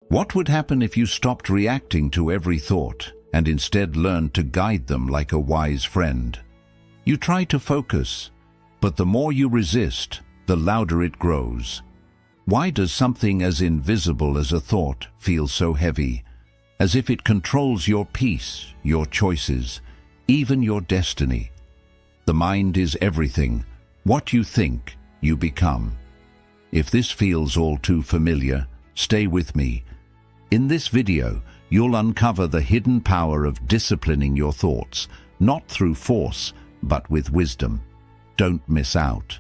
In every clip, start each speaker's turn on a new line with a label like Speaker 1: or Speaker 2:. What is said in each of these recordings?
Speaker 1: What would happen if you stopped reacting to every thought and instead learned to guide them like a wise friend? You try to focus, but the more you resist, the louder it grows. Why does something as invisible as a thought feel so heavy, as if it controls your peace, your choices, even your destiny? The mind is everything. What you think, you become. If this feels all too familiar, stay with me. In this video, you'll uncover the hidden power of disciplining your thoughts, not through force, but with wisdom. Don't miss out.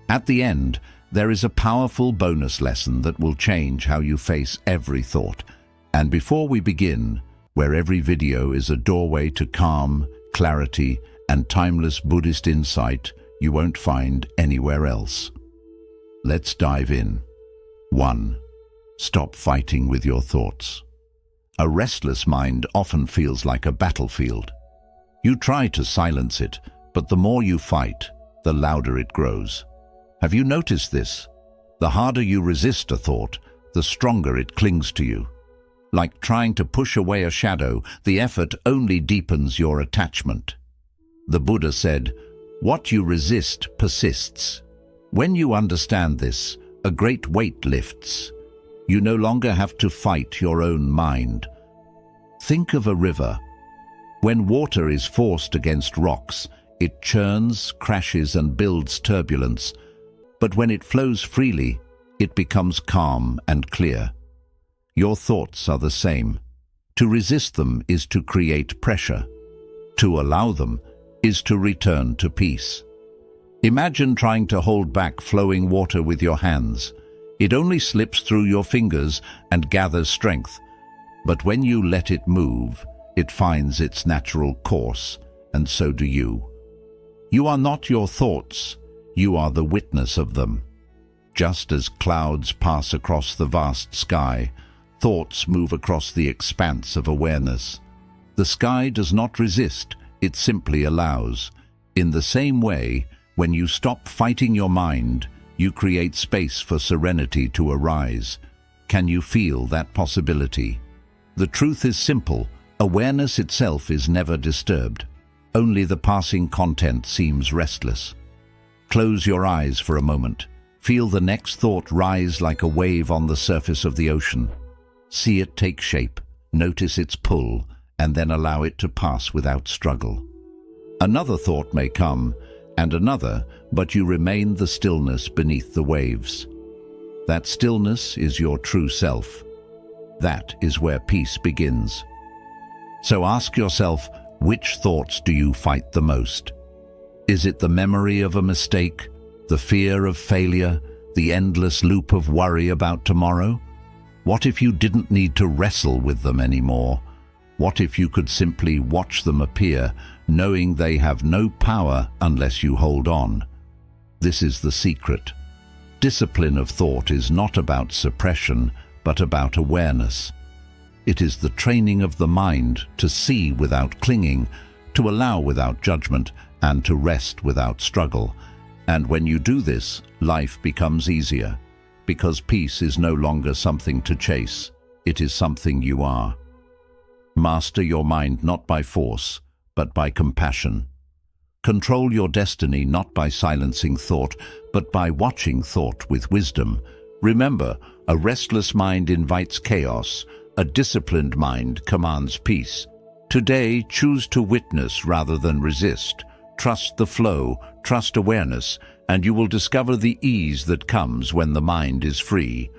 Speaker 1: At the end, there is a powerful bonus lesson that will change how you face every thought. And before we begin, where every video is a doorway to calm, clarity, and timeless Buddhist insight you won't find anywhere else. Let's dive in. 1. Stop fighting with your thoughts. A restless mind often feels like a battlefield. You try to silence it, but the more you fight, the louder it grows. Have you noticed this? The harder you resist a thought, the stronger it clings to you. Like trying to push away a shadow, the effort only deepens your attachment. The Buddha said, "What you resist persists." When you understand this, a great weight lifts. You no longer have to fight your own mind. Think of a river. When water is forced against rocks, it churns, crashes, and builds turbulence. But when it flows freely, it becomes calm and clear. Your thoughts are the same. To resist them is to create pressure. To allow them is to return to peace. Imagine trying to hold back flowing water with your hands. It only slips through your fingers and gathers strength. But when you let it move, it finds its natural course, and so do you. You are not your thoughts, you are the witness of them. Just as clouds pass across the vast sky, thoughts move across the expanse of awareness. The sky does not resist, it simply allows. In the same way, when you stop fighting your mind, you create space for serenity to arise. Can you feel that possibility? The truth is simple. Awareness itself is never disturbed. Only the passing content seems restless. Close your eyes for a moment. Feel the next thought rise like a wave on the surface of the ocean. See it take shape, notice its pull, and then allow it to pass without struggle. Another thought may come, and another, but you remain the stillness beneath the waves. That stillness is your true self. That is where peace begins. So ask yourself, which thoughts do you fight the most? Is it the memory of a mistake, the fear of failure, the endless loop of worry about tomorrow? What if you didn't need to wrestle with them anymore? What if you could simply watch them appear, knowing they have no power unless you hold on? This is the secret. Discipline of thought is not about suppression, but about awareness. It is the training of the mind to see without clinging, to allow without judgment, and to rest without struggle. And when you do this, life becomes easier, because peace is no longer something to chase, it is something you are. Master your mind not by force, but by compassion. Control your destiny not by silencing thought, but by watching thought with wisdom. Remember, a restless mind invites chaos, a disciplined mind commands peace. Today, choose to witness rather than resist. Trust the flow, trust awareness, and you will discover the ease that comes when the mind is free.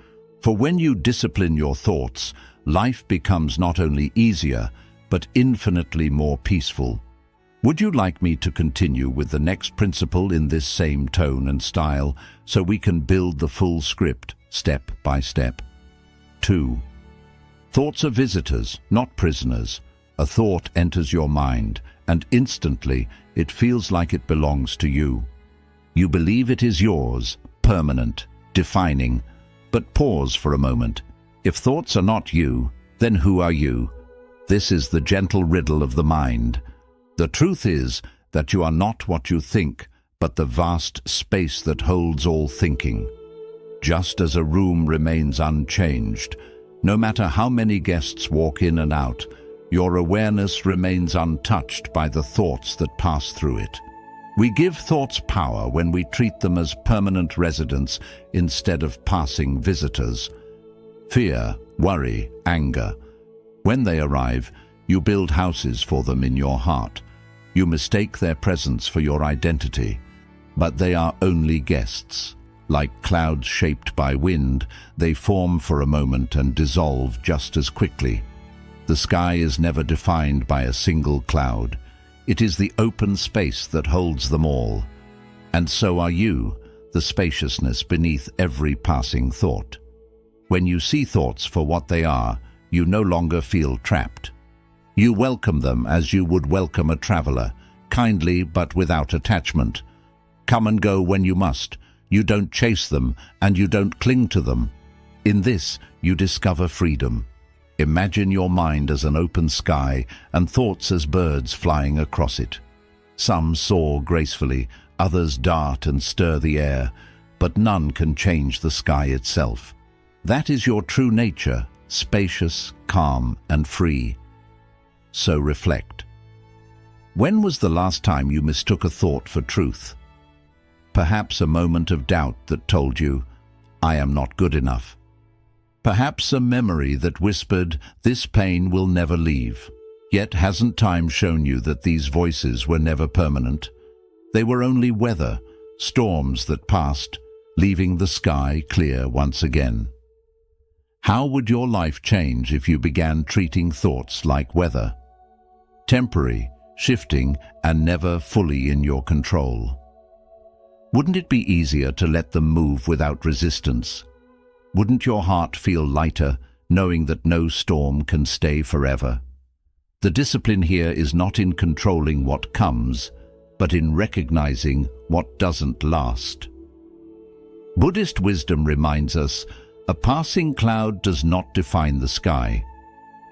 Speaker 1: For when you discipline your thoughts, life becomes not only easier, but infinitely more peaceful. Would you like me to continue with the next principle in this same tone and style, so we can build the full script, step by step? 2. Thoughts are visitors, not prisoners. A thought enters your mind, and instantly it feels like it belongs to you. You believe it is yours, permanent, defining. But pause for a moment. If thoughts are not you, then who are you? This is the gentle riddle of the mind. The truth is that you are not what you think, but the vast space that holds all thinking. Just as a room remains unchanged, No matter how many guests walk in and out, your awareness remains untouched by the thoughts that pass through it. We give thoughts power when we treat them as permanent residents instead of passing visitors. Fear, worry, anger. When they arrive, you build houses for them in your heart. You mistake their presence for your identity. But they are only guests. Like clouds shaped by wind, they form for a moment and dissolve just as quickly. The sky is never defined by a single cloud. It is the open space that holds them all. And so are you, the spaciousness beneath every passing thought. When you see thoughts for what they are, you no longer feel trapped. You welcome them as you would welcome a traveler, kindly but without attachment. Come and go when you must. You don't chase them and you don't cling to them. In this, you discover freedom. Imagine your mind as an open sky and thoughts as birds flying across it. Some soar gracefully, others dart and stir the air, but none can change the sky itself. That is your true nature, spacious, calm, and free. So reflect. When was the last time you mistook a thought for truth? Perhaps a moment of doubt that told you, I am not good enough. Perhaps a memory that whispered, this pain will never leave. Yet hasn't time shown you that these voices were never permanent? They were only weather, storms that passed, leaving the sky clear once again. How would your life change if you began treating thoughts like weather? Temporary, shifting, and never fully in your control. Wouldn't it be easier to let them move without resistance? Wouldn't your heart feel lighter, knowing that no storm can stay forever? The discipline here is not in controlling what comes, but in recognizing what doesn't last. Buddhist wisdom reminds us, a passing cloud does not define the sky.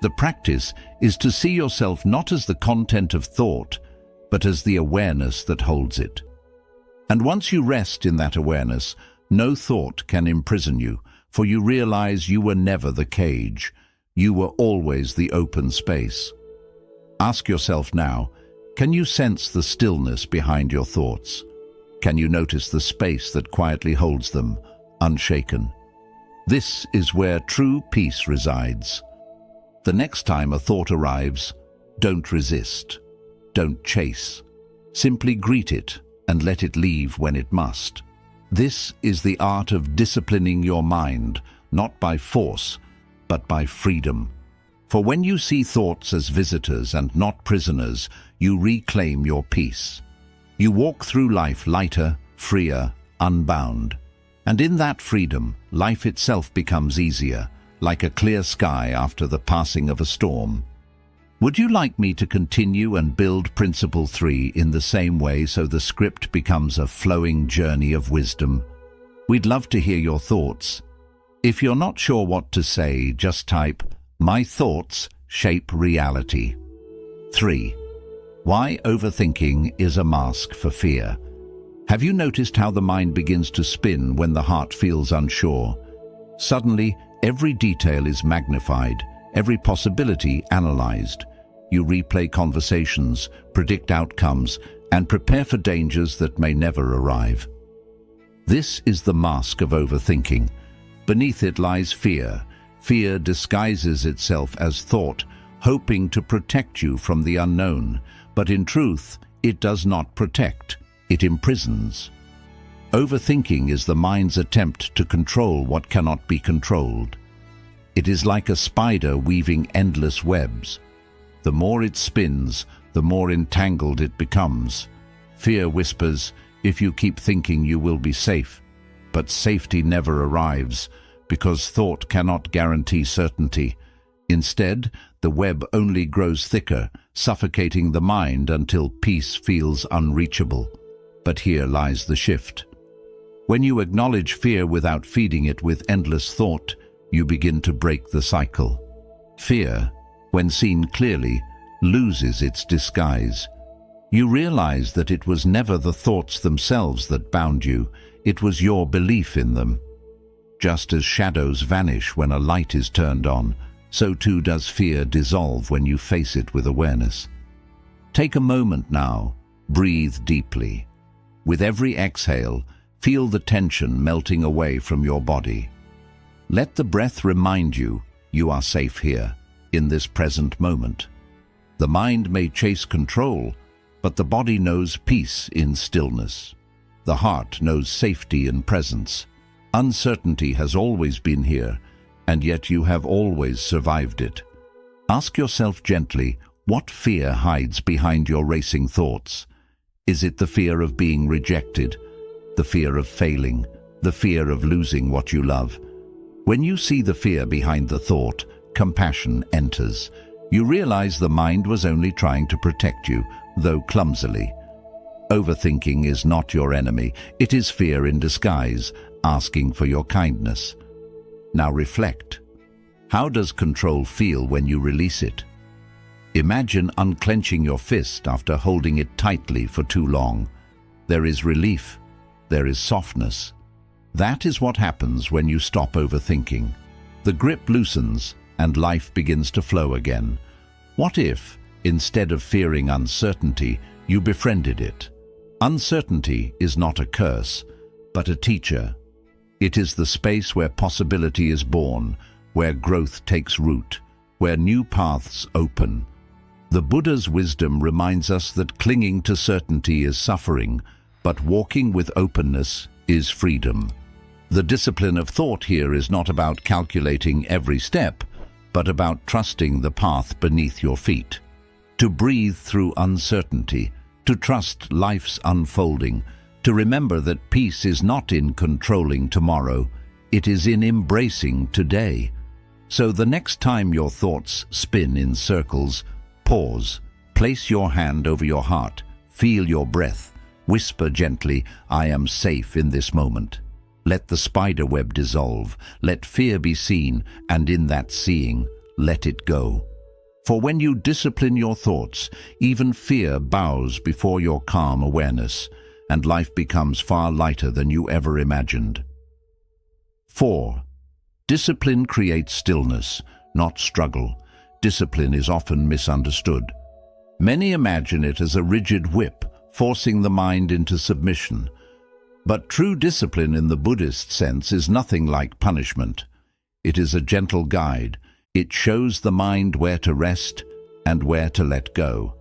Speaker 1: The practice is to see yourself not as the content of thought, but as the awareness that holds it. And once you rest in that awareness, no thought can imprison you, for you realize you were never the cage. You were always the open space. Ask yourself now, can you sense the stillness behind your thoughts? Can you notice the space that quietly holds them, unshaken? This is where true peace resides. The next time a thought arrives, don't resist. Don't chase. Simply greet it and let it leave when it must. This is the art of disciplining your mind, not by force, but by freedom. For when you see thoughts as visitors and not prisoners, you reclaim your peace. You walk through life lighter, freer, unbound. And in that freedom, life itself becomes easier, like a clear sky after the passing of a storm. Would you like me to continue and build Principle 3 in the same way so the script becomes a flowing journey of wisdom? We'd love to hear your thoughts. If you're not sure what to say, just type, "My thoughts shape reality." 3. Why overthinking is a mask for fear. Have you noticed how the mind begins to spin when the heart feels unsure? Suddenly, every detail is magnified, every possibility analyzed. You replay conversations, predict outcomes, and prepare for dangers that may never arrive. This is the mask of overthinking. Beneath it lies fear. Fear disguises itself as thought, hoping to protect you from the unknown. But in truth, it does not protect, it imprisons. Overthinking is the mind's attempt to control what cannot be controlled. It is like a spider weaving endless webs. The more it spins, the more entangled it becomes. Fear whispers, if you keep thinking you will be safe. But safety never arrives, because thought cannot guarantee certainty. Instead, the web only grows thicker, suffocating the mind until peace feels unreachable. But here lies the shift. When you acknowledge fear without feeding it with endless thought, you begin to break the cycle. Fear, when seen clearly, loses its disguise. You realize that it was never the thoughts themselves that bound you, it was your belief in them. Just as shadows vanish when a light is turned on, so too does fear dissolve when you face it with awareness. Take a moment now, breathe deeply. With every exhale, feel the tension melting away from your body. Let the breath remind you are safe here, in this present moment. The mind may chase control, but the body knows peace in stillness. The heart knows safety in presence. Uncertainty has always been here, and yet you have always survived it. Ask yourself gently, what fear hides behind your racing thoughts? Is it the fear of being rejected, the fear of failing, the fear of losing what you love? When you see the fear behind the thought, compassion enters. You realize the mind was only trying to protect you, though clumsily. Overthinking is not your enemy. It is fear in disguise, asking for your kindness. Now reflect. How does control feel when you release it? Imagine unclenching your fist after holding it tightly for too long. There is relief. There is softness. That is what happens when you stop overthinking. The grip loosens and life begins to flow again. What if, instead of fearing uncertainty, you befriended it? Uncertainty is not a curse, but a teacher. It is the space where possibility is born, where growth takes root, where new paths open. The Buddha's wisdom reminds us that clinging to certainty is suffering, but walking with openness is freedom. The discipline of thought here is not about calculating every step, but about trusting the path beneath your feet. To breathe through uncertainty, to trust life's unfolding, to remember that peace is not in controlling tomorrow, it is in embracing today. So the next time your thoughts spin in circles, pause, place your hand over your heart, feel your breath, whisper gently, I am safe in this moment. Let the spider web dissolve, let fear be seen, and in that seeing, let it go. For when you discipline your thoughts, even fear bows before your calm awareness, and life becomes far lighter than you ever imagined. 4. Discipline creates stillness, not struggle. Discipline is often misunderstood. Many imagine it as a rigid whip, forcing the mind into submission. But true discipline in the Buddhist sense is nothing like punishment. It is a gentle guide. It shows the mind where to rest and where to let go.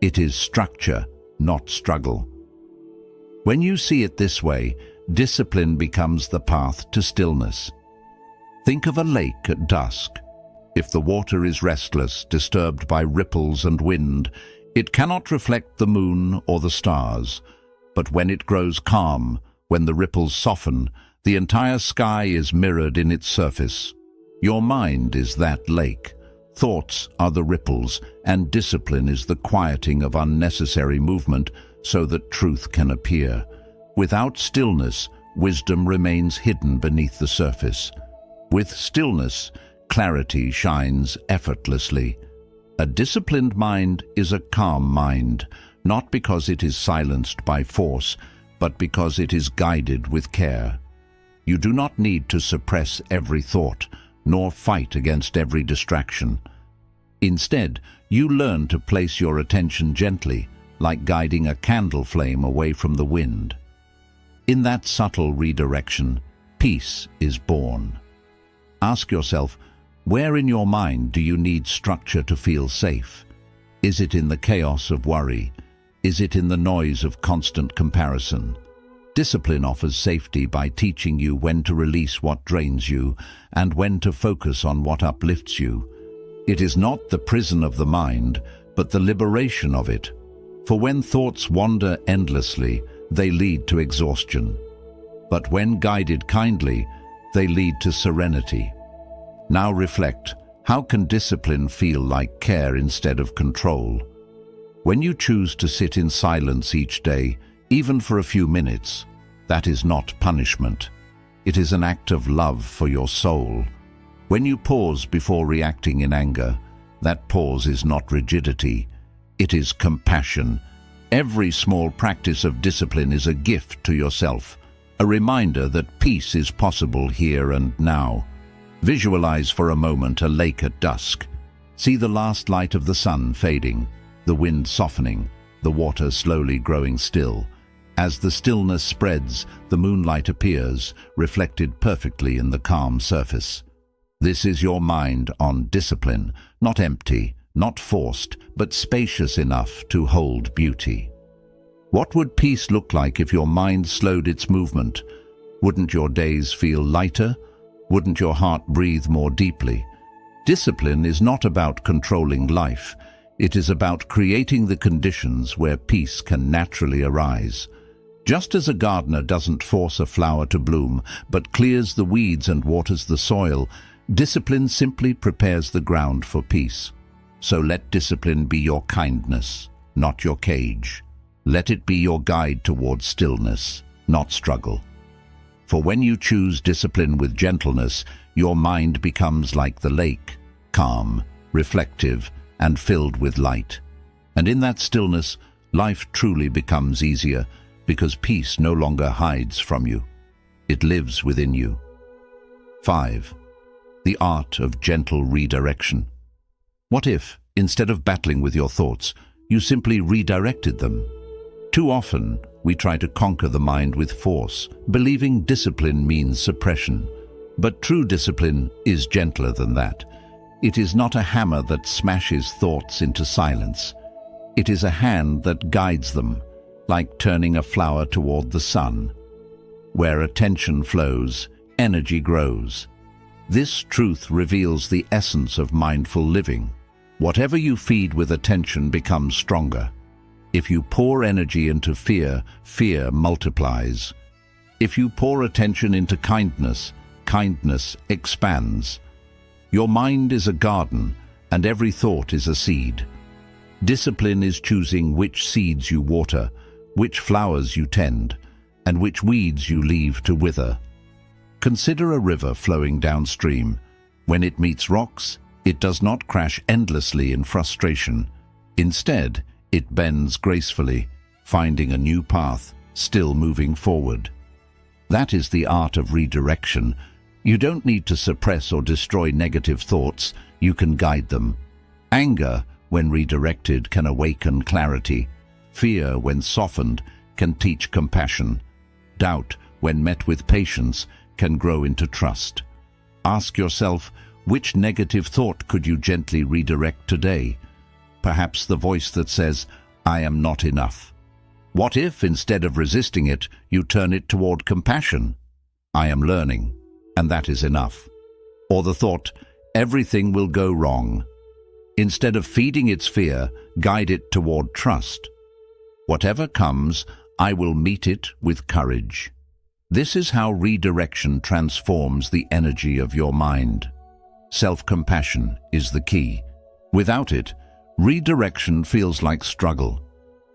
Speaker 1: It is structure, not struggle. When you see it this way, discipline becomes the path to stillness. Think of a lake at dusk. If the water is restless, disturbed by ripples and wind, it cannot reflect the moon or the stars. But when it grows calm, when the ripples soften, the entire sky is mirrored in its surface. Your mind is that lake. Thoughts are the ripples, and discipline is the quieting of unnecessary movement so that truth can appear. Without stillness, wisdom remains hidden beneath the surface. With stillness, clarity shines effortlessly. A disciplined mind is a calm mind, not because it is silenced by force, but because it is guided with care. You do not need to suppress every thought, nor fight against every distraction. Instead, you learn to place your attention gently, like guiding a candle flame away from the wind. In that subtle redirection, peace is born. Ask yourself, where in your mind do you need structure to feel safe? Is it in the chaos of worry? Is it in the noise of constant comparison? Discipline offers safety by teaching you when to release what drains you and when to focus on what uplifts you. It is not the prison of the mind, but the liberation of it. For when thoughts wander endlessly, they lead to exhaustion. But when guided kindly, they lead to serenity. Now reflect, how can discipline feel like care instead of control? When you choose to sit in silence each day, even for a few minutes, that is not punishment. It is an act of love for your soul. When you pause before reacting in anger, that pause is not rigidity. It is compassion. Every small practice of discipline is a gift to yourself. a reminder that peace is possible here and now. Visualize for a moment a lake at dusk. See the last light of the sun fading, the wind softening, the water slowly growing still. As the stillness spreads, the moonlight appears, reflected perfectly in the calm surface. This is your mind on discipline, not empty, not forced, but spacious enough to hold beauty. What would peace look like if your mind slowed its movement? Wouldn't your days feel lighter? Wouldn't your heart breathe more deeply? Discipline is not about controlling life. It is about creating the conditions where peace can naturally arise. Just as a gardener doesn't force a flower to bloom, but clears the weeds and waters the soil, discipline simply prepares the ground for peace. So let discipline be your kindness, not your cage. Let it be your guide towards stillness, not struggle. For when you choose discipline with gentleness, your mind becomes like the lake, calm, reflective, and filled with light. And in that stillness, life truly becomes easier, because peace no longer hides from you. It lives within you. 5. The art of gentle redirection. What if, instead of battling with your thoughts, you simply redirected them? Too often, we try to conquer the mind with force, believing discipline means suppression. But true discipline is gentler than that. It is not a hammer that smashes thoughts into silence. It is a hand that guides them, like turning a flower toward the sun. Where attention flows, energy grows. This truth reveals the essence of mindful living. Whatever you feed with attention becomes stronger. If you pour energy into fear, fear multiplies. If you pour attention into kindness, kindness expands. Your mind is a garden, and every thought is a seed. Discipline is choosing which seeds you water, which flowers you tend, and which weeds you leave to wither. Consider a river flowing downstream. When it meets rocks, it does not crash endlessly in frustration. Instead, it bends gracefully, finding a new path, still moving forward. That is the art of redirection. You don't need to suppress or destroy negative thoughts, you can guide them. Anger, when redirected, can awaken clarity. Fear, when softened, can teach compassion. Doubt, when met with patience, can grow into trust. Ask yourself, which negative thought could you gently redirect today? Perhaps the voice that says, "I am not enough." What if, instead of resisting it, you turn it toward compassion? "I am learning, and that is enough." Or the thought, "Everything will go wrong." Instead of feeding its fear, guide it toward trust. Whatever comes, I will meet it with courage. This is how redirection transforms the energy of your mind. Self-compassion is the key. Without it, redirection feels like struggle.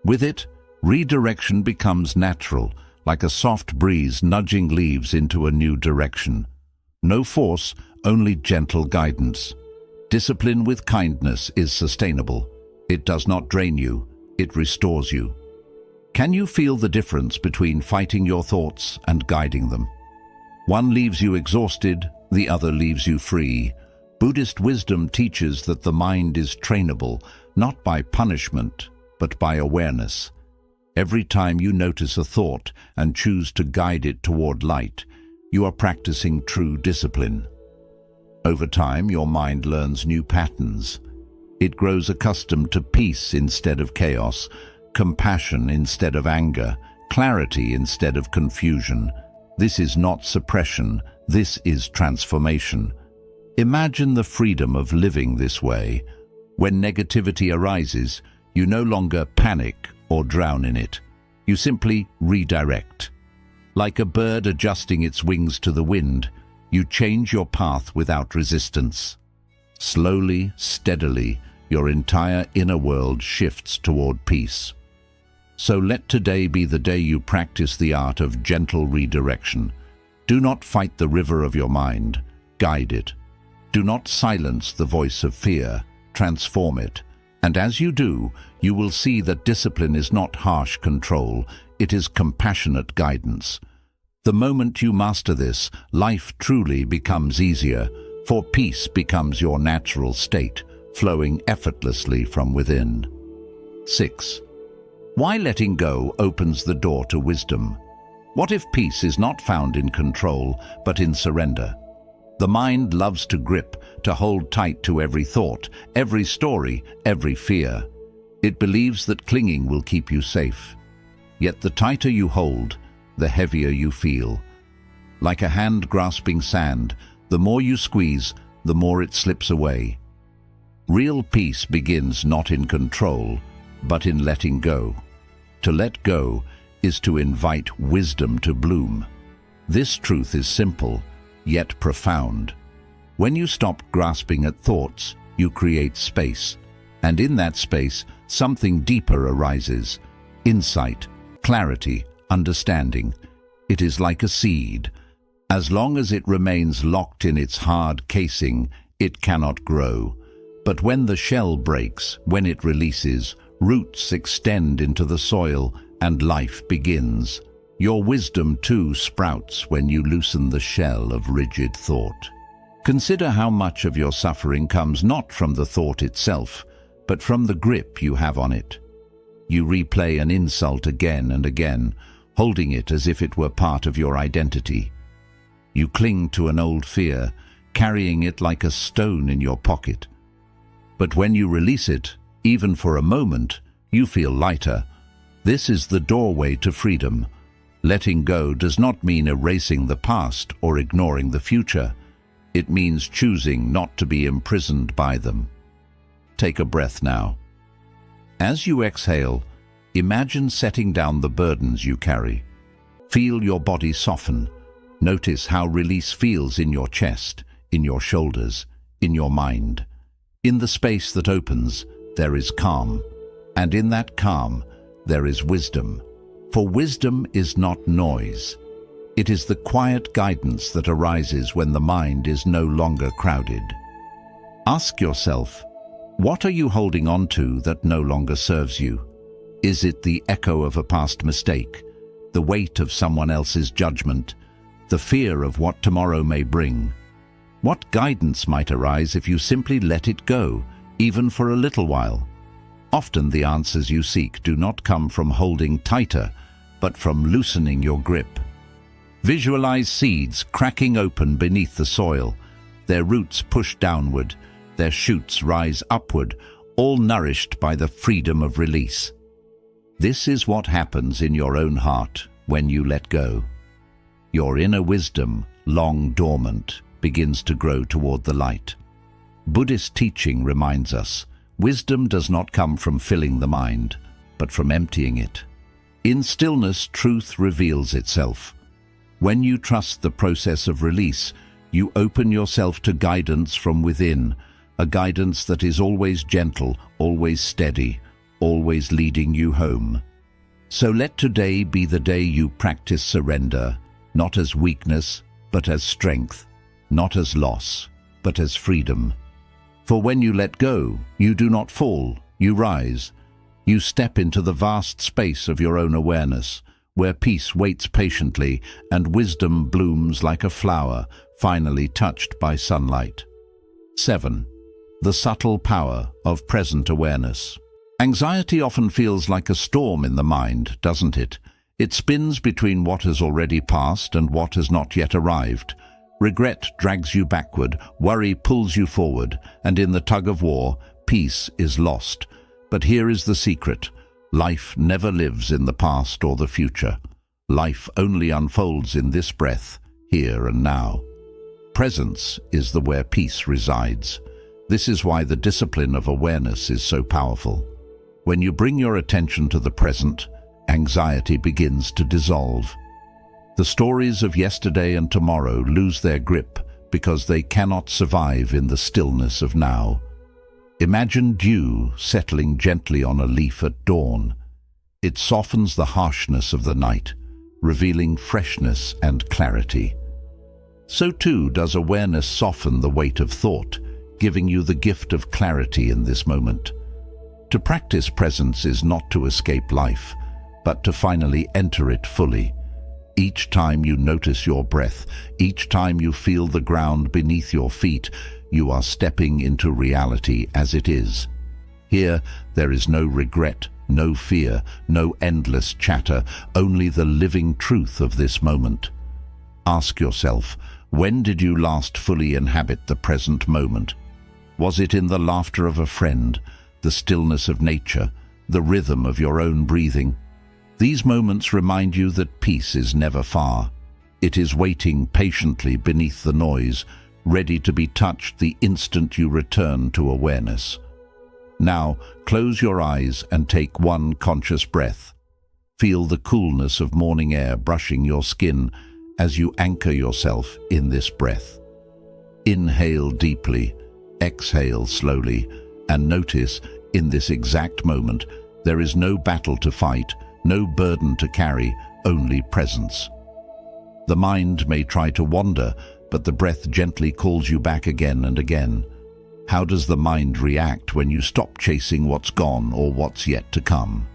Speaker 1: With it, redirection becomes natural, like a soft breeze nudging leaves into a new direction. No force, only gentle guidance. Discipline with kindness is sustainable. It does not drain you, it restores you. Can you feel the difference between fighting your thoughts and guiding them? One leaves you exhausted, the other leaves you free. Buddhist wisdom teaches that the mind is trainable, not by punishment, but by awareness. Every time you notice a thought and choose to guide it toward light, you are practicing true discipline. Over time, your mind learns new patterns. It grows accustomed to peace instead of chaos, compassion instead of anger, clarity instead of confusion. This is not suppression, this is transformation. Imagine the freedom of living this way. When negativity arises, you no longer panic or drown in it. You simply redirect. Like a bird adjusting its wings to the wind, you change your path without resistance. Slowly, steadily, your entire inner world shifts toward peace. So let today be the day you practice the art of gentle redirection. Do not fight the river of your mind, guide it. Do not silence the voice of fear, transform it. And as you do, you will see that discipline is not harsh control, it is compassionate guidance. The moment you master this, life truly becomes easier, for peace becomes your natural state, flowing effortlessly from within. 6. Why letting go opens the door to wisdom. What if peace is not found in control, but in surrender? The mind loves to grip, to hold tight to every thought, every story, every fear. It believes that clinging will keep you safe. Yet the tighter you hold, the heavier you feel. Like a hand grasping sand, the more you squeeze, the more it slips away. Real peace begins not in control, but in letting go. To let go is to invite wisdom to bloom. This truth is simple, yet profound. When you stop grasping at thoughts, you create space, and in that space, something deeper arises. Insight, clarity, understanding. It is like a seed. As long as it remains locked in its hard casing, it cannot grow. But when the shell breaks, when it releases, roots extend into the soil and life begins. Your wisdom too sprouts when you loosen the shell of rigid thought. Consider how much of your suffering comes not from the thought itself, but from the grip you have on it. You replay an insult again and again, holding it as if it were part of your identity. You cling to an old fear, carrying it like a stone in your pocket. But when you release it, even for a moment, you feel lighter. This is the doorway to freedom. Letting go does not mean erasing the past or ignoring the future. It means choosing not to be imprisoned by them. Take a breath now. As you exhale, imagine setting down the burdens you carry. Feel your body soften. Notice how release feels in your chest, in your shoulders, in your mind. In the space that opens, there is calm. And in that calm, there is wisdom. For wisdom is not noise. It is the quiet guidance that arises when the mind is no longer crowded. Ask yourself, what are you holding on to that no longer serves you? Is it the echo of a past mistake, the weight of someone else's judgment, the fear of what tomorrow may bring? What guidance might arise if you simply let it go, even for a little while? Often the answers you seek do not come from holding tighter, but from loosening your grip. Visualize seeds cracking open beneath the soil, their roots push downward, their shoots rise upward, all nourished by the freedom of release. This is what happens in your own heart when you let go. Your inner wisdom, long dormant, begins to grow toward the light. Buddhist teaching reminds us, wisdom does not come from filling the mind, but from emptying it. In stillness, truth reveals itself. When you trust the process of release, you open yourself to guidance from within, a guidance that is always gentle, always steady, always leading you home. So let today be the day you practice surrender, not as weakness, but as strength, not as loss, but as freedom. For when you let go, you do not fall, you rise. You step into the vast space of your own awareness, where peace waits patiently and wisdom blooms like a flower, finally touched by sunlight. 7. The subtle power of present awareness. Anxiety often feels like a storm in the mind, doesn't it? It spins between what has already passed and what has not yet arrived. Regret drags you backward, worry pulls you forward, and in the tug-of-war, peace is lost. But here is the secret. Life never lives in the past or the future. Life only unfolds in this breath, here and now. Presence is where peace resides. This is why the discipline of awareness is so powerful. When you bring your attention to the present, anxiety begins to dissolve. The stories of yesterday and tomorrow lose their grip because they cannot survive in the stillness of now. Imagine dew settling gently on a leaf at dawn. It softens the harshness of the night, revealing freshness and clarity. So too does awareness soften the weight of thought, giving you the gift of clarity in this moment. To practice presence is not to escape life, but to finally enter it fully. Each time you notice your breath, each time you feel the ground beneath your feet, you are stepping into reality as it is. Here, there is no regret, no fear, no endless chatter, only the living truth of this moment. Ask yourself, when did you last fully inhabit the present moment? Was it in the laughter of a friend, the stillness of nature, the rhythm of your own breathing? These moments remind you that peace is never far. It is waiting patiently beneath the noise, ready to be touched the instant you return to awareness. Now, close your eyes and take one conscious breath. Feel the coolness of morning air brushing your skin as you anchor yourself in this breath. Inhale deeply, exhale slowly, and notice, in this exact moment, there is no battle to fight, no burden to carry, only presence. The mind may try to wander, but the breath gently calls you back again and again. How does the mind react when you stop chasing what's gone or what's yet to come?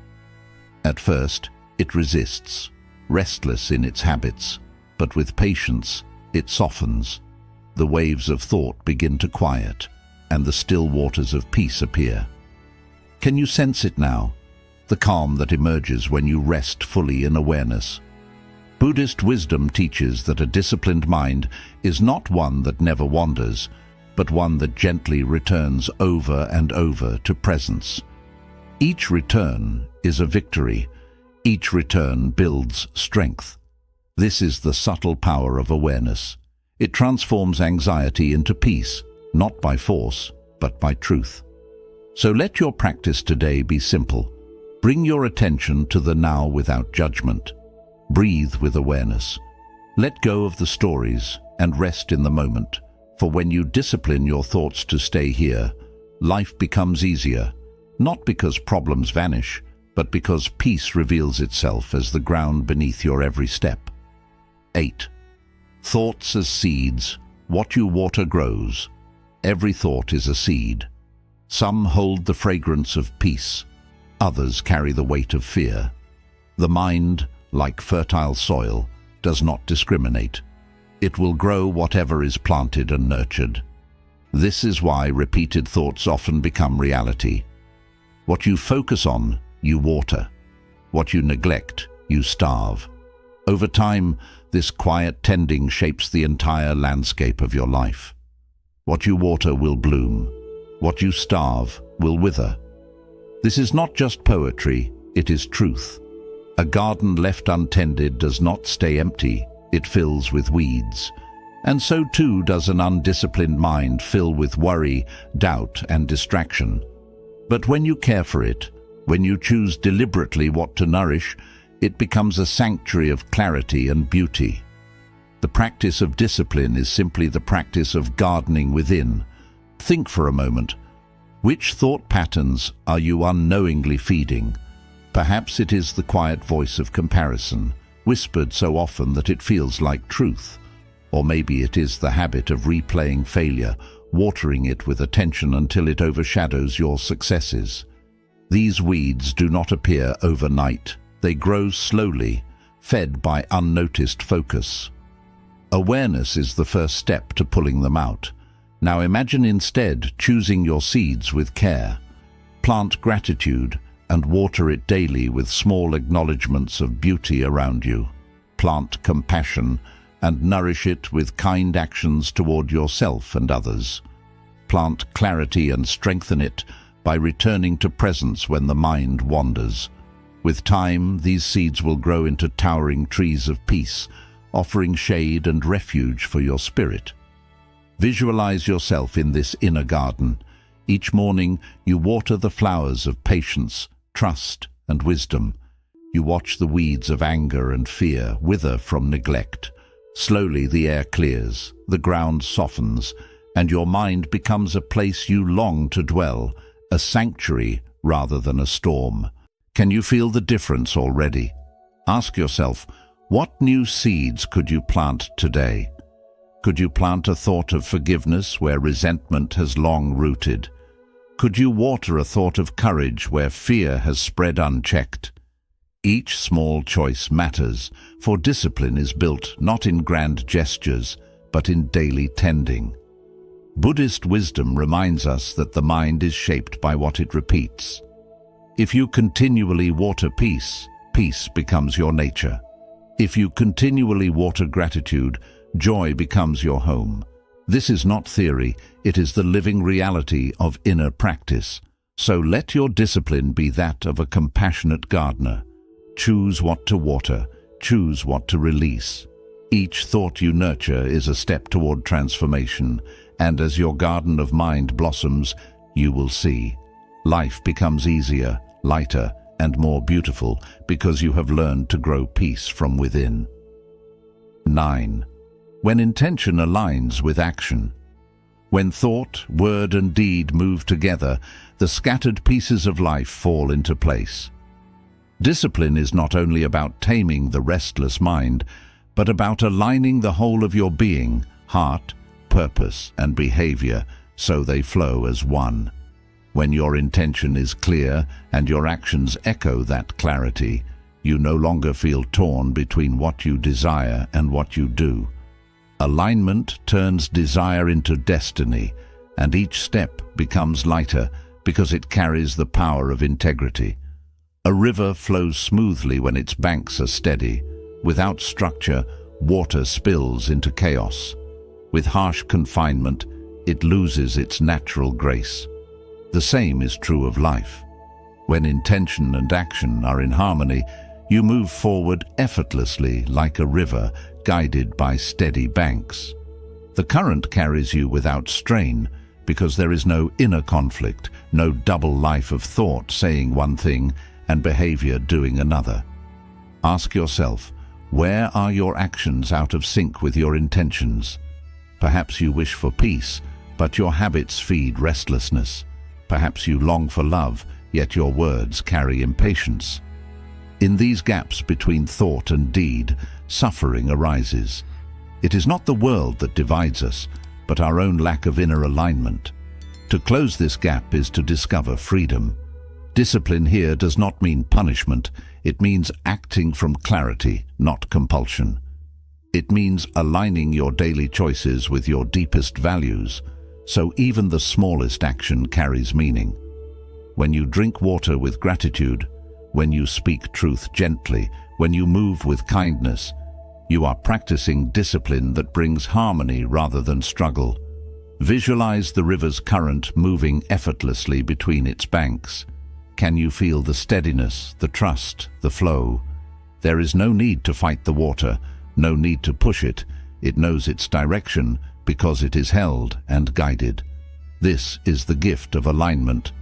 Speaker 1: At first, it resists, restless in its habits, but with patience, it softens. The waves of thought begin to quiet, and the still waters of peace appear. Can you sense it now? The calm that emerges when you rest fully in awareness. Buddhist wisdom teaches that a disciplined mind is not one that never wanders, but one that gently returns over and over to presence. Each return is a victory. Each return builds strength. This is the subtle power of awareness. It transforms anxiety into peace, not by force, but by truth. So let your practice today be simple. Bring your attention to the now without judgment. Breathe with awareness. Let go of the stories and rest in the moment. For when you discipline your thoughts to stay here, life becomes easier, not because problems vanish, but because peace reveals itself as the ground beneath your every step. 8. Thoughts as seeds. What you water grows. Every thought is a seed. Some hold the fragrance of peace. Others carry the weight of fear. The mind, like fertile soil, does not discriminate. It will grow whatever is planted and nurtured. This is why repeated thoughts often become reality. What you focus on, you water. What you neglect, you starve. Over time, this quiet tending shapes the entire landscape of your life. What you water will bloom. What you starve will wither. This is not just poetry, it is truth. A garden left untended does not stay empty, it fills with weeds. And so too does an undisciplined mind fill with worry, doubt, and distraction. But when you care for it, when you choose deliberately what to nourish, it becomes a sanctuary of clarity and beauty. The practice of discipline is simply the practice of gardening within. Think for a moment. Which thought patterns are you unknowingly feeding? Perhaps it is the quiet voice of comparison, whispered so often that it feels like truth. Or maybe it is the habit of replaying failure, watering it with attention until it overshadows your successes. These weeds do not appear overnight. They grow slowly, fed by unnoticed focus. Awareness is the first step to pulling them out. Now imagine instead choosing your seeds with care. Plant gratitude and water it daily with small acknowledgements of beauty around you. Plant compassion and nourish it with kind actions toward yourself and others. Plant clarity and strengthen it by returning to presence when the mind wanders. With time, these seeds will grow into towering trees of peace, offering shade and refuge for your spirit. Visualize yourself in this inner garden. Each morning, you water the flowers of patience, trust, and wisdom. You watch the weeds of anger and fear wither from neglect. Slowly the air clears, the ground softens, and your mind becomes a place you long to dwell, a sanctuary rather than a storm. Can you feel the difference already? Ask yourself, what new seeds could you plant today? Could you plant a thought of forgiveness where resentment has long rooted? Could you water a thought of courage where fear has spread unchecked? Each small choice matters, for discipline is built not in grand gestures, but in daily tending. Buddhist wisdom reminds us that the mind is shaped by what it repeats. If you continually water peace, peace becomes your nature. If you continually water gratitude, joy becomes your home. This is not theory, it is the living reality of inner practice. So let your discipline be that of a compassionate gardener. Choose what to water, choose what to release. Each thought you nurture is a step toward transformation, and as your garden of mind blossoms, you will see. Life becomes easier, lighter, and more beautiful because you have learned to grow peace from within. 9. When intention aligns with action. When thought, word, and deed move together, the scattered pieces of life fall into place. Discipline is not only about taming the restless mind, but about aligning the whole of your being, heart, purpose, and behavior so they flow as one. When your intention is clear and your actions echo that clarity, you no longer feel torn between what you desire and what you do. Alignment turns desire into destiny, and each step becomes lighter because it carries the power of integrity. A river flows smoothly when its banks are steady. Without structure, water spills into chaos. With harsh confinement, it loses its natural grace. The same is true of life. When intention and action are in harmony, you move forward effortlessly like a river guided by steady banks. The current carries you without strain because there is no inner conflict, no double life of thought saying one thing and behavior doing another. Ask yourself, where are your actions out of sync with your intentions? Perhaps you wish for peace, but your habits feed restlessness. Perhaps you long for love, yet your words carry impatience. In these gaps between thought and deed, suffering arises. It is not the world that divides us, but our own lack of inner alignment. To close this gap is to discover freedom. Discipline here does not mean punishment, it means acting from clarity, not compulsion. It means aligning your daily choices with your deepest values, so even the smallest action carries meaning. When you drink water with gratitude, when you speak truth gently, when you move with kindness, you are practicing discipline that brings harmony rather than struggle. Visualize the river's current moving effortlessly between its banks. Can you feel the steadiness, the trust, the flow? There is no need to fight the water, no need to push it. It knows its direction because it is held and guided. This is the gift of alignment.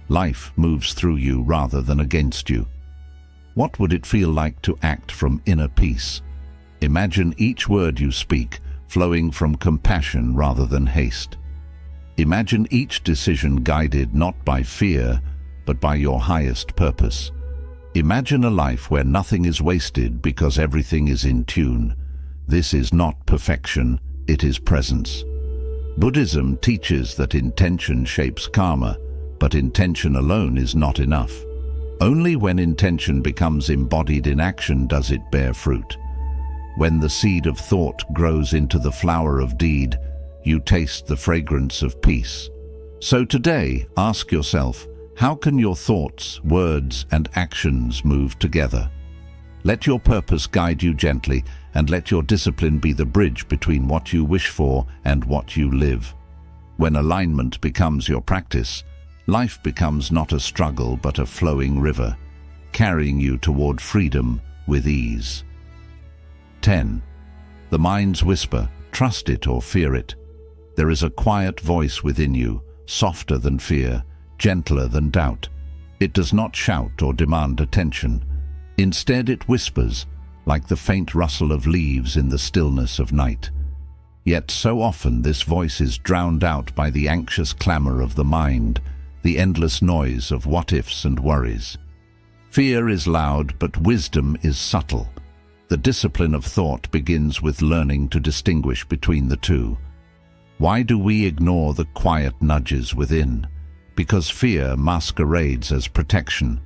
Speaker 1: Life moves through you rather than against you. What would it feel like to act from inner peace? Imagine each word you speak flowing from compassion rather than haste. Imagine each decision guided not by fear, but by your highest purpose. Imagine a life where nothing is wasted because everything is in tune. This is not perfection, it is presence. Buddhism teaches that intention shapes karma, but intention alone is not enough. Only when intention becomes embodied in action does it bear fruit. When the seed of thought grows into the flower of deed, you taste the fragrance of peace. So today, ask yourself, how can your thoughts, words, and actions move together? Let your purpose guide you gently, and let your discipline be the bridge between what you wish for and what you live. When alignment becomes your practice, life becomes not a struggle but a flowing river, carrying you toward freedom with ease. 10. The mind's whisper, trust it or fear it. There is a quiet voice within you, softer than fear, gentler than doubt. It does not shout or demand attention. Instead, it whispers, like the faint rustle of leaves in the stillness of night. Yet so often this voice is drowned out by the anxious clamor of the mind, the endless noise of what-ifs and worries. Fear is loud, but wisdom is subtle. The discipline of thought begins with learning to distinguish between the two. Why do we ignore the quiet nudges within? Because fear masquerades as protection.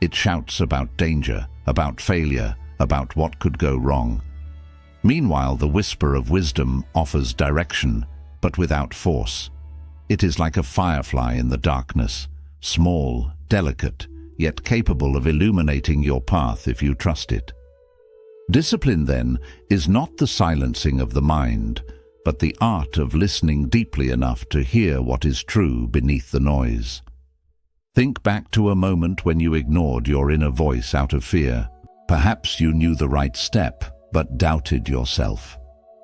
Speaker 1: It shouts about danger, about failure, about what could go wrong. Meanwhile, the whisper of wisdom offers direction, but without force. It is like a firefly in the darkness, small, delicate, yet capable of illuminating your path if you trust it. Discipline, then, is not the silencing of the mind, but the art of listening deeply enough to hear what is true beneath the noise. Think back to a moment when you ignored your inner voice out of fear. Perhaps you knew the right step, but doubted yourself.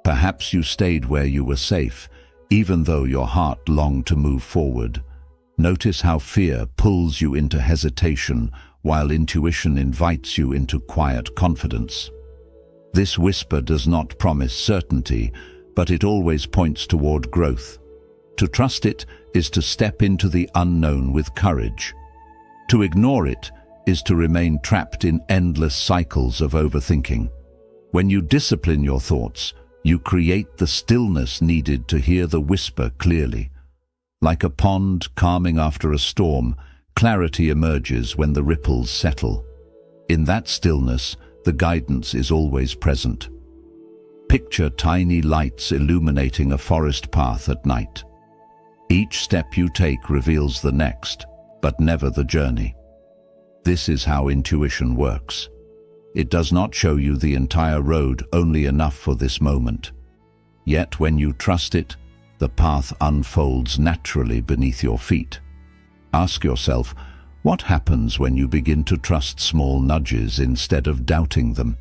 Speaker 1: Perhaps you stayed where you were safe, even though your heart longed to move forward. Notice how fear pulls you into hesitation, while intuition invites you into quiet confidence. This whisper does not promise certainty, but it always points toward growth. To trust it is to step into the unknown with courage. To ignore it is to remain trapped in endless cycles of overthinking. When you discipline your thoughts, you create the stillness needed to hear the whisper clearly. Like a pond calming after a storm, clarity emerges when the ripples settle. In that stillness, the guidance is always present. Picture tiny lights illuminating a forest path at night. Each step you take reveals the next, but never the journey. This is how intuition works. It does not show you the entire road, only enough for this moment. Yet when you trust it, the path unfolds naturally beneath your feet. Ask yourself, what happens when you begin to trust small nudges instead of doubting them?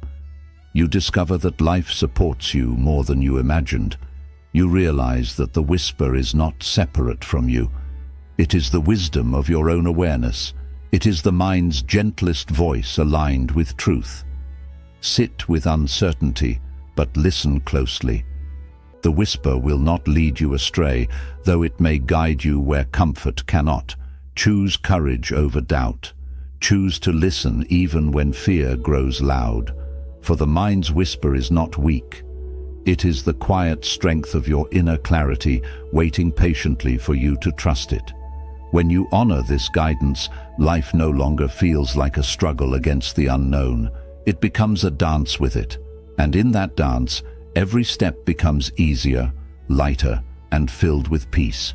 Speaker 1: You discover that life supports you more than you imagined. You realize that the whisper is not separate from you. It is the wisdom of your own awareness. It is the mind's gentlest voice aligned with truth. Sit with uncertainty, but listen closely. The whisper will not lead you astray, though it may guide you where comfort cannot. Choose courage over doubt. Choose to listen even when fear grows loud. For the mind's whisper is not weak. It is the quiet strength of your inner clarity, waiting patiently for you to trust it. When you honor this guidance, life no longer feels like a struggle against the unknown. It becomes a dance with it, and in that dance, every step becomes easier, lighter, and filled with peace.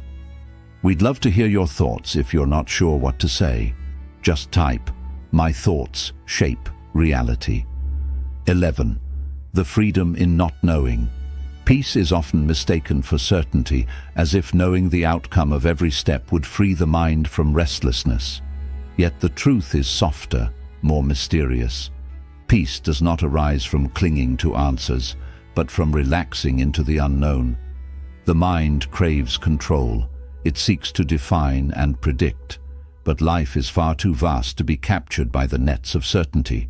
Speaker 1: We'd love to hear your thoughts. If you're not sure what to say, just type, "My thoughts shape reality." 11. The freedom in not knowing. Peace is often mistaken for certainty, as if knowing the outcome of every step would free the mind from restlessness. Yet the truth is softer, more mysterious. Peace does not arise from clinging to answers, but from relaxing into the unknown. The mind craves control. It seeks to define and predict, but life is far too vast to be captured by the nets of certainty.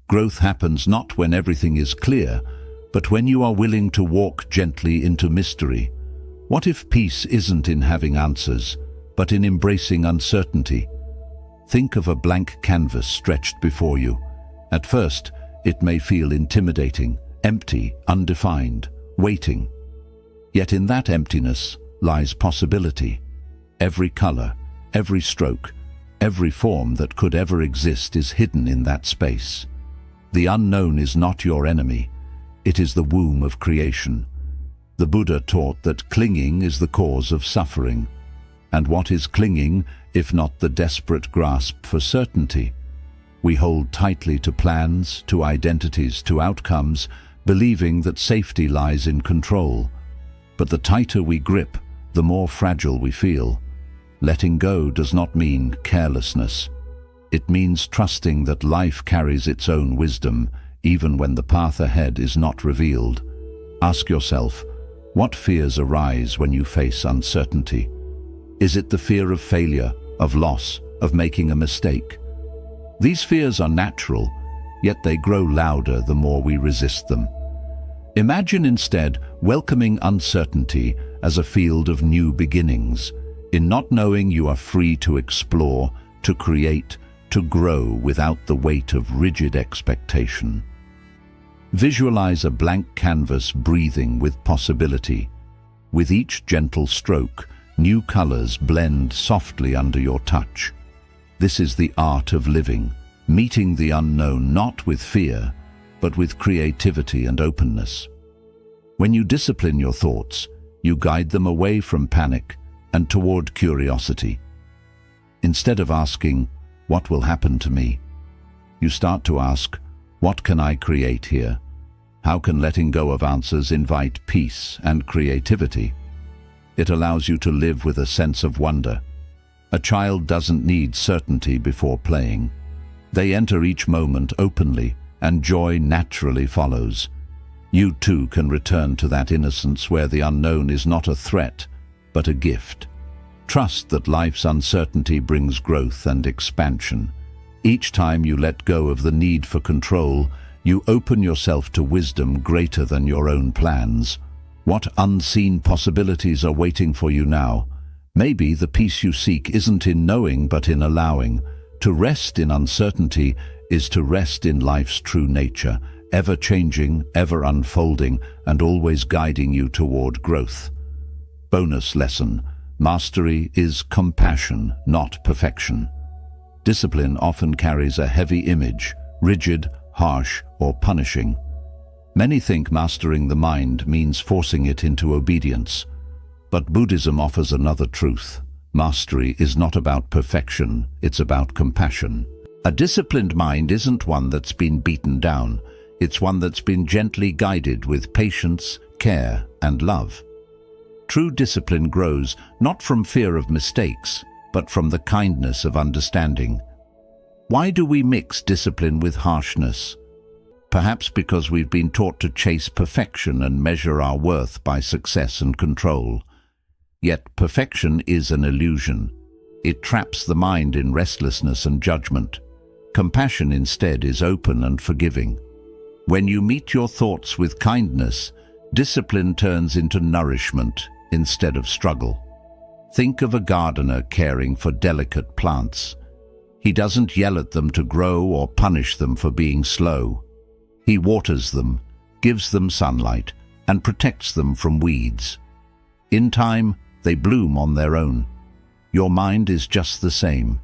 Speaker 1: Growth happens not when everything is clear, but when you are willing to walk gently into mystery. What if peace isn't in having answers, but in embracing uncertainty? Think of a blank canvas stretched before you. At first, it may feel intimidating, empty, undefined, waiting. Yet in that emptiness lies possibility. Every color, every stroke, every form that could ever exist is hidden in that space. The unknown is not your enemy. It is the womb of creation. The Buddha taught that clinging is the cause of suffering. And what is clinging, if not the desperate grasp for certainty? We hold tightly to plans, to identities, to outcomes, believing that safety lies in control. But the tighter we grip, the more fragile we feel. Letting go does not mean carelessness. It means trusting that life carries its own wisdom, even when the path ahead is not revealed. Ask yourself, what fears arise when you face uncertainty? Is it the fear of failure, of loss, of making a mistake? These fears are natural, yet they grow louder the more we resist them. Imagine instead welcoming uncertainty as a field of new beginnings. In not knowing, you are free to explore, to create, to grow without the weight of rigid expectation. Visualize a blank canvas breathing with possibility. With each gentle stroke, new colors blend softly under your touch. This is the art of living, meeting the unknown not with fear, but with creativity and openness. When you discipline your thoughts, you guide them away from panic and toward curiosity. Instead of asking, "What will happen to me?" you start to ask, "What can I create here?" How can letting go of answers invite peace and creativity? It allows you to live with a sense of wonder. A child doesn't need certainty before playing. They enter each moment openly, and joy naturally follows. You too can return to that innocence where the unknown is not a threat, but a gift. Trust that life's uncertainty brings growth and expansion. Each time you let go of the need for control, you open yourself to wisdom greater than your own plans. What unseen possibilities are waiting for you now? Maybe the peace you seek isn't in knowing but in allowing. To rest in uncertainty is to rest in life's true nature, ever changing, ever unfolding, and always guiding you toward growth. Bonus lesson: mastery is compassion, not perfection. Discipline often carries a heavy image, rigid, harsh, or punishing. Many think mastering the mind means forcing it into obedience. But Buddhism offers another truth. Mastery is not about perfection, it's about compassion. A disciplined mind isn't one that's been beaten down, it's one that's been gently guided with patience, care, and love. True discipline grows not from fear of mistakes, but from the kindness of understanding. Why do we mix discipline with harshness? Perhaps because we've been taught to chase perfection and measure our worth by success and control. Yet perfection is an illusion. It traps the mind in restlessness and judgment. Compassion instead is open and forgiving. When you meet your thoughts with kindness, discipline turns into nourishment instead of struggle. Think of a gardener caring for delicate plants. He doesn't yell at them to grow or punish them for being slow. He waters them, gives them sunlight, and protects them from weeds. In time, they bloom on their own. Your mind is just the same.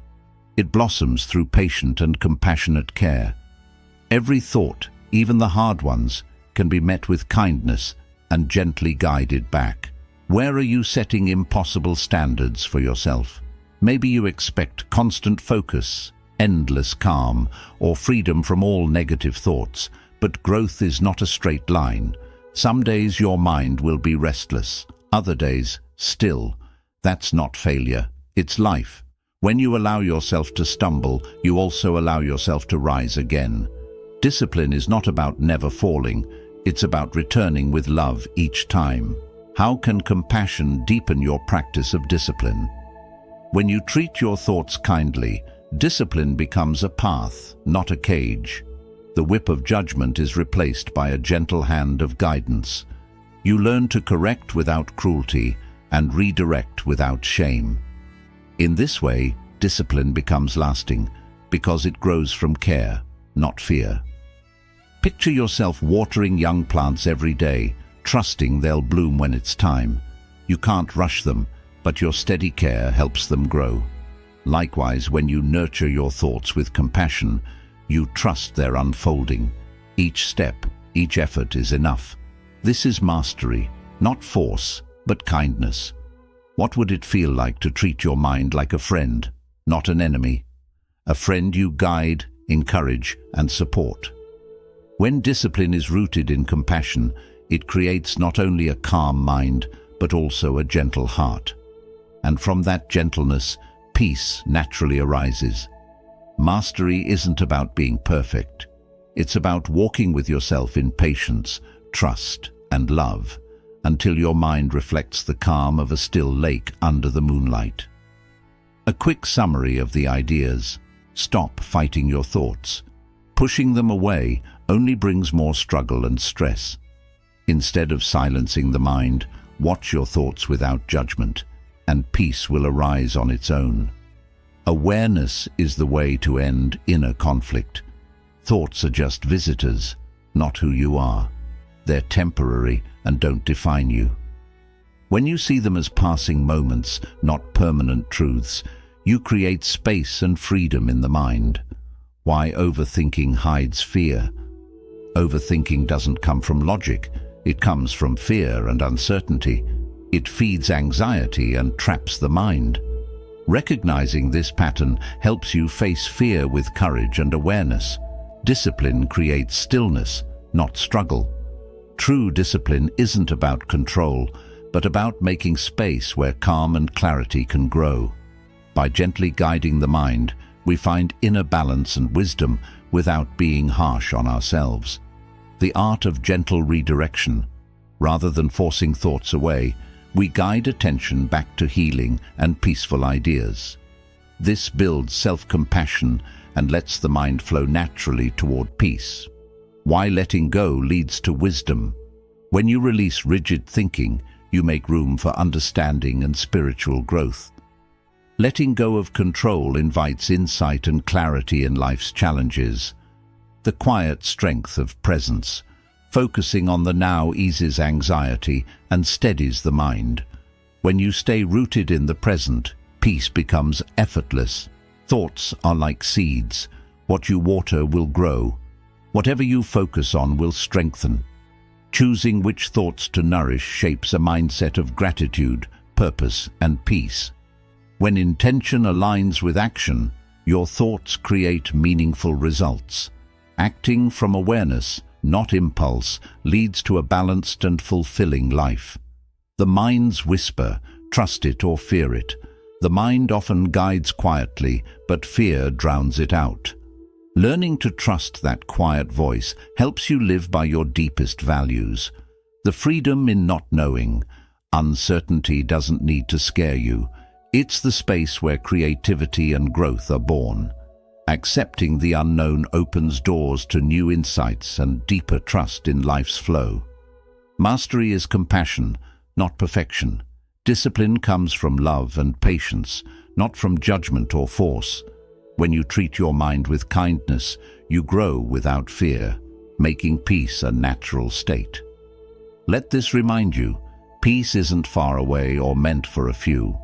Speaker 1: It blossoms through patient and compassionate care. Every thought, even the hard ones, can be met with kindness and gently guided back. Where are you setting impossible standards for yourself? Maybe you expect constant focus, endless calm, or freedom from all negative thoughts, but growth is not a straight line. Some days your mind will be restless, other days still. That's not failure, it's life. When you allow yourself to stumble, you also allow yourself to rise again. Discipline is not about never falling, it's about returning with love each time. How can compassion deepen your practice of discipline? When you treat your thoughts kindly, discipline becomes a path, not a cage. The whip of judgment is replaced by a gentle hand of guidance. You learn to correct without cruelty and redirect without shame. In this way, discipline becomes lasting because it grows from care, not fear. Picture yourself watering young plants every day, trusting they'll bloom when it's time. You can't rush them, but your steady care helps them grow. Likewise, when you nurture your thoughts with compassion, you trust their unfolding. Each step, each effort is enough. This is mastery, not force, but kindness. What would it feel like to treat your mind like a friend, not an enemy? A friend you guide, encourage, and support. When discipline is rooted in compassion, it creates not only a calm mind, but also a gentle heart. And from that gentleness, peace naturally arises. Mastery isn't about being perfect. It's about walking with yourself in patience, trust, and love, until your mind reflects the calm of a still lake under the moonlight. A quick summary of the ideas. Stop fighting your thoughts. Pushing them away only brings more struggle and stress. Instead of silencing the mind, watch your thoughts without judgment, and peace will arise on its own. Awareness is the way to end inner conflict. Thoughts are just visitors, not who you are. They're temporary and don't define you. When you see them as passing moments, not permanent truths, you create space and freedom in the mind. Why overthinking hides fear. Overthinking doesn't come from logic. It comes from fear and uncertainty. It feeds anxiety and traps the mind. Recognizing this pattern helps you face fear with courage and awareness. Discipline creates stillness, not struggle. True discipline isn't about control, but about making space where calm and clarity can grow. By gently guiding the mind, we find inner balance and wisdom without being harsh on ourselves. The art of gentle redirection. Rather than forcing thoughts away, we guide attention back to healing and peaceful ideas. This builds self-compassion and lets the mind flow naturally toward peace. Why letting go leads to wisdom. When you release rigid thinking, you make room for understanding and spiritual growth. Letting go of control invites insight and clarity in life's challenges. The quiet strength of presence. Focusing on the now eases anxiety and steadies the mind. When you stay rooted in the present, peace becomes effortless. Thoughts are like seeds. What you water will grow. Whatever you focus on will strengthen. Choosing which thoughts to nourish shapes a mindset of gratitude, purpose, and peace. When intention aligns with action, your thoughts create meaningful results. Acting from awareness, not impulse, leads to a balanced and fulfilling life. The mind's whisper, trust it or fear it. The mind often guides quietly, but fear drowns it out. Learning to trust that quiet voice helps you live by your deepest values. The freedom in not knowing. Uncertainty doesn't need to scare you. It's the space where creativity and growth are born. Accepting the unknown opens doors to new insights and deeper trust in life's flow. Mastery is compassion, not perfection. Discipline comes from love and patience, not from judgment or force. When you treat your mind with kindness, you grow without fear, making peace a natural state. Let this remind you, peace isn't far away or meant for a few.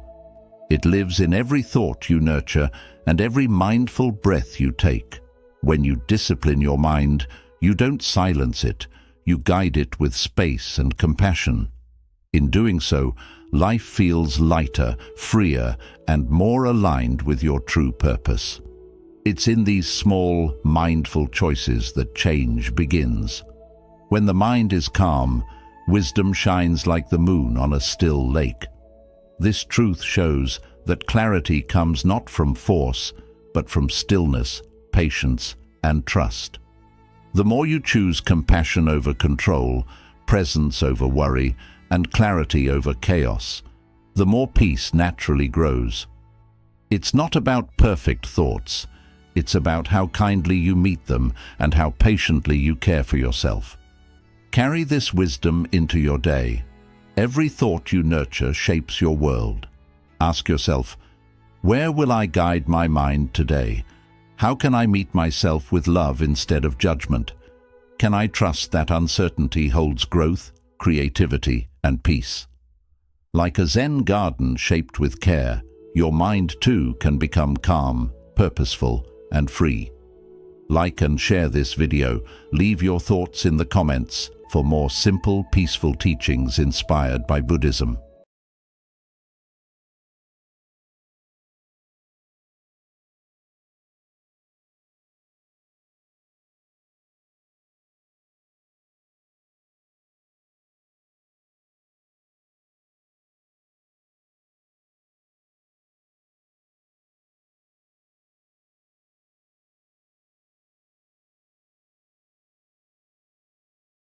Speaker 1: It lives in every thought you nurture and every mindful breath you take. When you discipline your mind, you don't silence it, you guide it with space and compassion. In doing so, life feels lighter, freer, and more aligned with your true purpose. It's in these small, mindful choices that change begins. When the mind is calm, wisdom shines like the moon on a still lake. This truth shows that clarity comes not from force, but from stillness, patience, and trust. The more you choose compassion over control, presence over worry, and clarity over chaos, the more peace naturally grows. It's not about perfect thoughts. It's about how kindly you meet them and how patiently you care for yourself. Carry this wisdom into your day. Every thought you nurture shapes your world. Ask yourself, where will I guide my mind today? How can I meet myself with love instead of judgment? Can I trust that uncertainty holds growth, creativity, and peace? Like a Zen garden shaped with care, your mind too can become calm, purposeful, and free. Like and share this video. Leave your thoughts in the comments for more simple, peaceful teachings inspired by Buddhism.